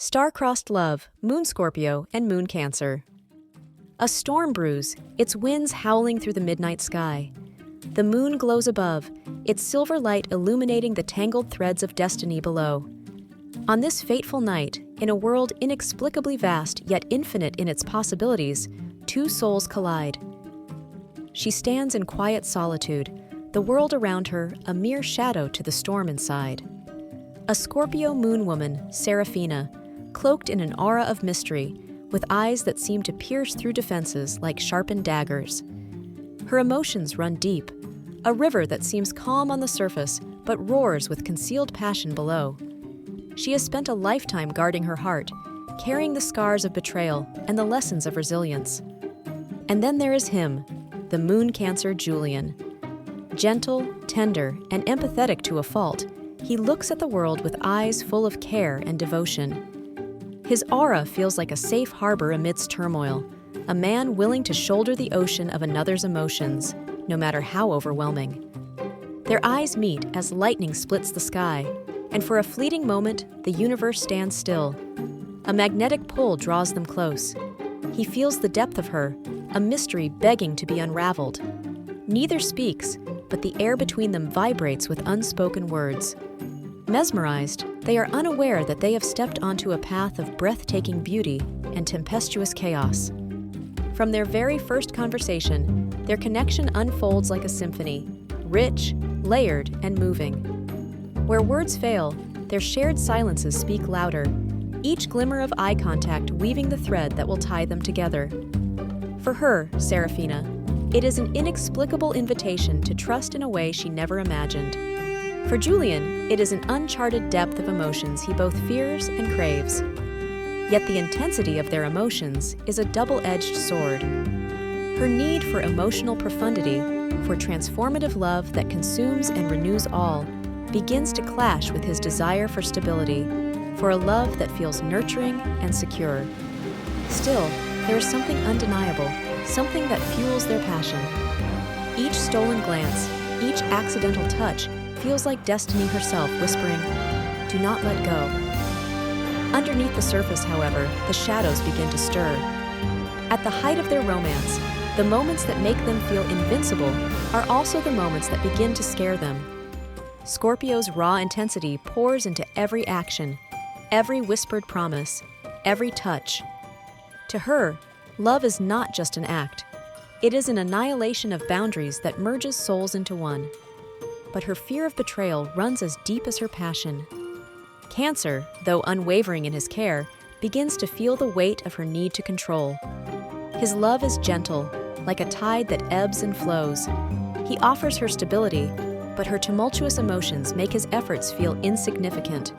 Star-crossed love, Moon Scorpio and Moon Cancer. A storm brews, its winds howling through the midnight sky. The moon glows above, its silver light illuminating the tangled threads of destiny below. On this fateful night, in a world inexplicably vast yet infinite in its possibilities, two souls collide. She stands in quiet solitude, the world around her a mere shadow to the storm inside. A Scorpio moon woman, Seraphina, cloaked in an aura of mystery, with eyes that seem to pierce through defenses like sharpened daggers. Her emotions run deep, a river that seems calm on the surface but roars with concealed passion below. She has spent a lifetime guarding her heart, carrying the scars of betrayal and the lessons of resilience. And then there is him, the Moon Cancer Julian. Gentle, tender, and empathetic to a fault, he looks at the world with eyes full of care and devotion. His aura feels like a safe harbor amidst turmoil, a man willing to shoulder the ocean of another's emotions, no matter how overwhelming. Their eyes meet as lightning splits the sky, and for a fleeting moment, the universe stands still. A magnetic pull draws them close. He feels the depth of her, a mystery begging to be unraveled. Neither speaks, but the air between them vibrates with unspoken words. Mesmerized, they are unaware that they have stepped onto a path of breathtaking beauty and tempestuous chaos. From their very first conversation, their connection unfolds like a symphony, rich, layered, and moving. Where words fail, their shared silences speak louder, each glimmer of eye contact weaving the thread that will tie them together. For her, Seraphina, it is an inexplicable invitation to trust in a way she never imagined. For Julian, it is an uncharted depth of emotions he both fears and craves. Yet the intensity of their emotions is a double-edged sword. Her need for emotional profundity, for transformative love that consumes and renews all, begins to clash with his desire for stability, for a love that feels nurturing and secure. Still, there is something undeniable, something that fuels their passion. Each stolen glance, each accidental touch, feels like destiny herself whispering, "Do not let go." Underneath the surface, however, the shadows begin to stir. At the height of their romance, the moments that make them feel invincible are also the moments that begin to scare them. Scorpio's raw intensity pours into every action, every whispered promise, every touch. To her, love is not just an act. It is an annihilation of boundaries that merges souls into one. But her fear of betrayal runs as deep as her passion. Cancer, though unwavering in his care, begins to feel the weight of her need to control. His love is gentle, like a tide that ebbs and flows. He offers her stability, but her tumultuous emotions make his efforts feel insignificant.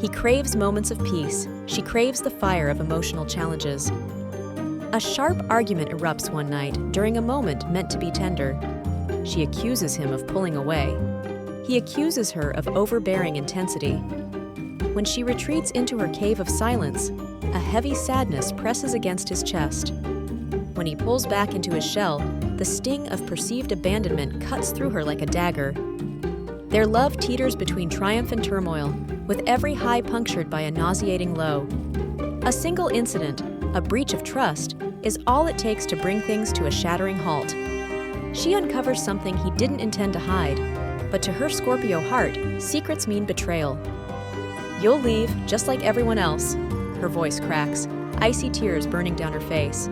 He craves moments of peace. She craves the fire of emotional challenges. A sharp argument erupts one night during a moment meant to be tender. She accuses him of pulling away. He accuses her of overbearing intensity. When she retreats into her cave of silence, a heavy sadness presses against his chest. When he pulls back into his shell, the sting of perceived abandonment cuts through her like a dagger. Their love teeters between triumph and turmoil, with every high punctured by a nauseating low. A single incident, a breach of trust, is all it takes to bring things to a shattering halt. She uncovers something he didn't intend to hide, but to her Scorpio heart, secrets mean betrayal. "You'll leave, just like everyone else," her voice cracks, icy tears burning down her face.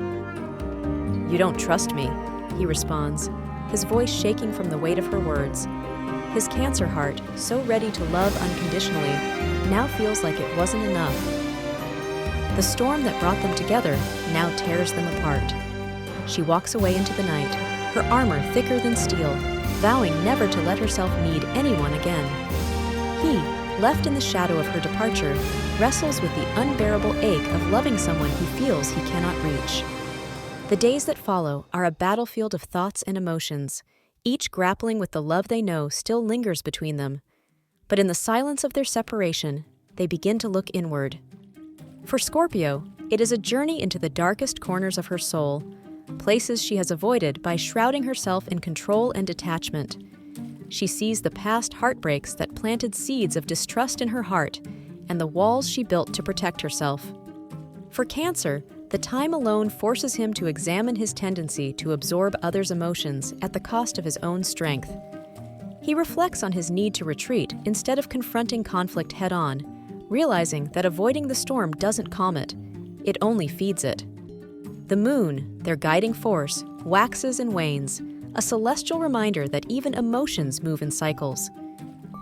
"You don't trust me," he responds, his voice shaking from the weight of her words. His Cancer heart, so ready to love unconditionally, now feels like it wasn't enough. The storm that brought them together now tears them apart. She walks away into the night, her armor thicker than steel, vowing never to let herself need anyone again. He, left in the shadow of her departure, wrestles with the unbearable ache of loving someone he feels he cannot reach. The days that follow are a battlefield of thoughts and emotions, each grappling with the love they know still lingers between them. But in the silence of their separation, they begin to look inward. For Scorpio, it is a journey into the darkest corners of her soul, places she has avoided by shrouding herself in control and detachment. She sees the past heartbreaks that planted seeds of distrust in her heart, and the walls she built to protect herself. For Cancer, the time alone forces him to examine his tendency to absorb others' emotions at the cost of his own strength. He reflects on his need to retreat instead of confronting conflict head-on, realizing that avoiding the storm doesn't calm it, it only feeds it. The moon, their guiding force, waxes and wanes, a celestial reminder that even emotions move in cycles.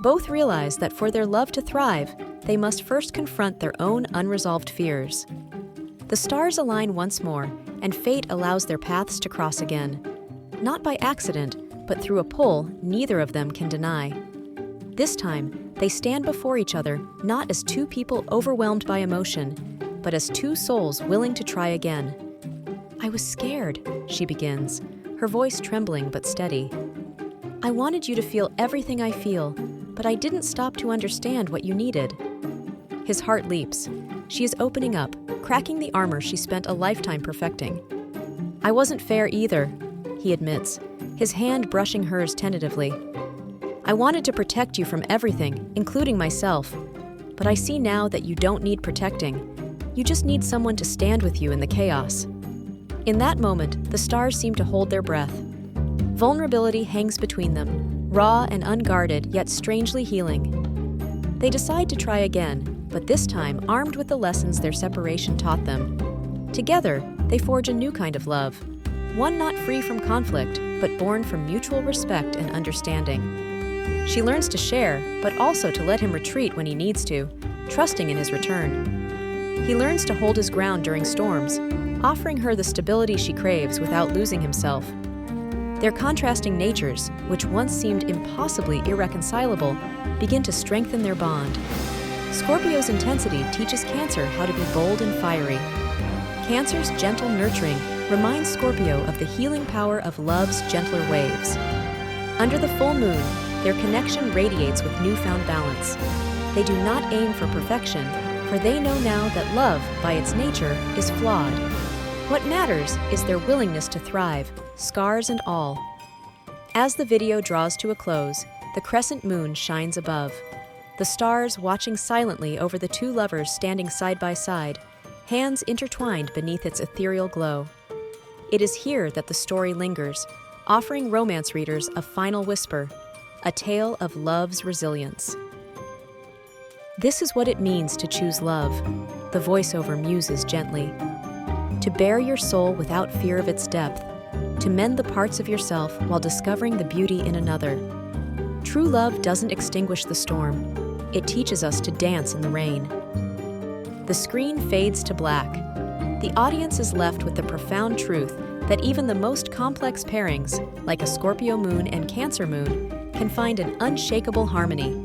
Both realize that for their love to thrive, they must first confront their own unresolved fears. The stars align once more, and fate allows their paths to cross again. Not by accident, but through a pull neither of them can deny. This time, they stand before each other not as two people overwhelmed by emotion, but as two souls willing to try again. "I was scared," she begins, her voice trembling but steady. "I wanted you to feel everything I feel, but I didn't stop to understand what you needed." His heart leaps. She is opening up, cracking the armor she spent a lifetime perfecting. "I wasn't fair either," he admits, his hand brushing hers tentatively. "I wanted to protect you from everything, including myself. But I see now that you don't need protecting. You just need someone to stand with you in the chaos." In that moment, the stars seem to hold their breath. Vulnerability hangs between them, raw and unguarded, yet strangely healing. They decide to try again, but this time armed with the lessons their separation taught them. Together, they forge a new kind of love, one not free from conflict, but born from mutual respect and understanding. She learns to share, but also to let him retreat when he needs to, trusting in his return. He learns to hold his ground during storms, offering her the stability she craves without losing himself. Their contrasting natures, which once seemed impossibly irreconcilable, begin to strengthen their bond. Scorpio's intensity teaches Cancer how to be bold and fiery. Cancer's gentle nurturing reminds Scorpio of the healing power of love's gentler waves. Under the full moon, their connection radiates with newfound balance. They do not aim for perfection, for they know now that love, by its nature, is flawed. What matters is their willingness to thrive, scars and all. As the video draws to a close, the crescent moon shines above. The stars watching silently over the two lovers standing side by side, hands intertwined beneath its ethereal glow. It is here that the story lingers, offering romance readers a final whisper, a tale of love's resilience. "This is what it means to choose love," the voiceover muses gently. "To bare your soul without fear of its depth, to mend the parts of yourself while discovering the beauty in another. True love doesn't extinguish the storm. It teaches us to dance in the rain." The screen fades to black. The audience is left with the profound truth that even the most complex pairings, like a Scorpio moon and Cancer moon, can find an unshakable harmony.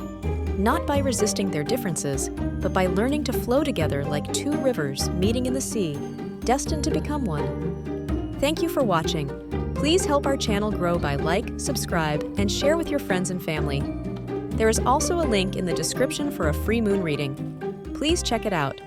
Not by resisting their differences, but by learning to flow together like two rivers meeting in the sea, destined to become one. Thank you for watching. Please help our channel grow by like, subscribe, and share with your friends and family. There is also a link in the description for a free moon reading. Please check it out.